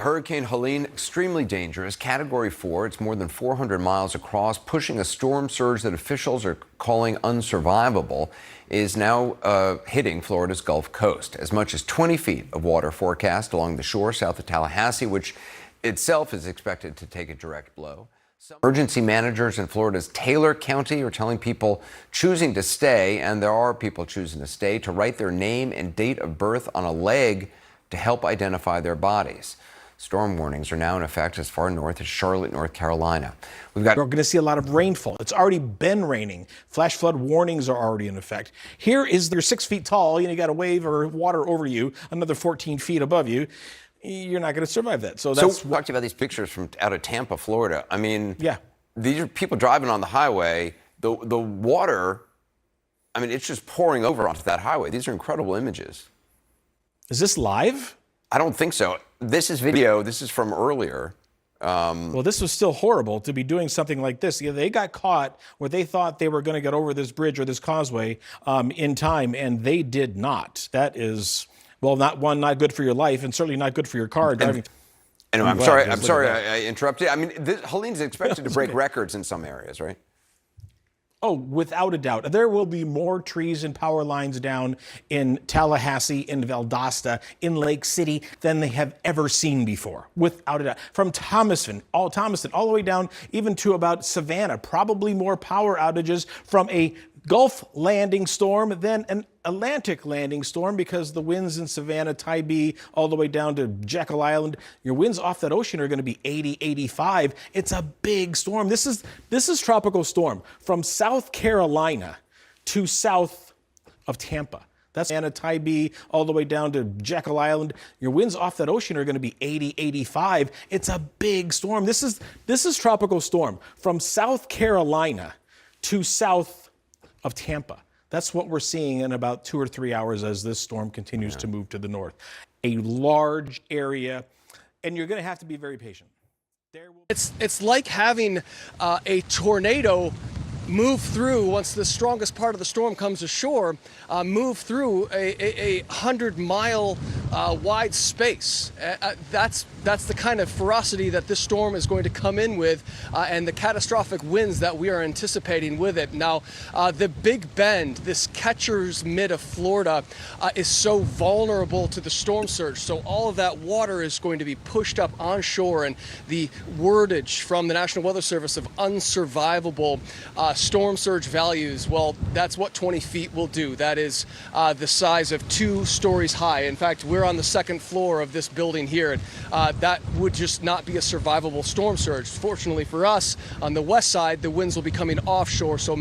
Hurricane Helene, extremely dangerous, Category 4. It's more than 400 miles across, pushing a storm surge that officials are calling unsurvivable, is now hitting Florida's Gulf Coast. As much as 20 feet of water forecast along the shore south of Tallahassee, which itself is expected to take a direct blow. Some emergency managers in Florida's Taylor County are telling people choosing to stay, and there are people choosing to stay, to write their name and date of birth on a leg to help identify their bodies. Storm warnings are now in effect as far north as Charlotte, North Carolina. We're going to see a lot of rainfall. It's already been raining. Flash flood warnings are already in effect. Here is they're 6 feet tall. You got a wave or water over you, another 14 feet above you. You're not going to survive that. So that's talk to you about these pictures from out of Tampa, Florida. I mean, yeah, these are people driving on the highway. The water, I mean, it's just pouring over onto that highway. These are incredible images. Is this live? I don't think so. This is video. This is from earlier. Well, this was still horrible to be doing something like this. They got caught where they thought they were going to get over this bridge or this causeway in time, and they did not. That is, well, not good for your life, and certainly not good for your car driving. Anyway, I'm sorry I interrupted. I mean, Helene's expected to break records in some areas, right? Oh, without a doubt. There will be more trees and power lines down in Tallahassee, in Valdosta, in Lake City than they have ever seen before, without a doubt. From Thomaston, all the way down even to about Savannah, probably more power outages from a Gulf landing storm than an Atlantic landing storm, because the winds in Savannah, Tybee, all the way down to Jekyll Island, your winds off that ocean are going to be 80, 85. It's a big storm. This is tropical storm from South Carolina to south of Tampa. That's Savannah, Tybee, all the way down to Jekyll Island. Your winds off that ocean are going to be 80, 85. It's a big storm. This is tropical storm from South Carolina to south of Tampa. That's what we're seeing in about 2 or 3 hours as this storm continues to move to the north. A large area, and you're going to have to be very patient. It's like having a tornado move through, once the strongest part of the storm comes ashore, move through a 100-mile wide space. That's the kind of ferocity that this storm is going to come in with, and the catastrophic winds that we are anticipating with it. Now, the Big Bend, this catcher's mitt of Florida, is so vulnerable to the storm surge. So all of that water is going to be pushed up onshore, and the wordage from the National Weather Service of unsurvivable storm surge values, well, that's what 20 feet will do. That is the size of 2 stories high. In fact, we're on the 2nd floor of this building here, and that would just not be a survivable storm surge. Fortunately for us, on the west side, the winds will be coming offshore, so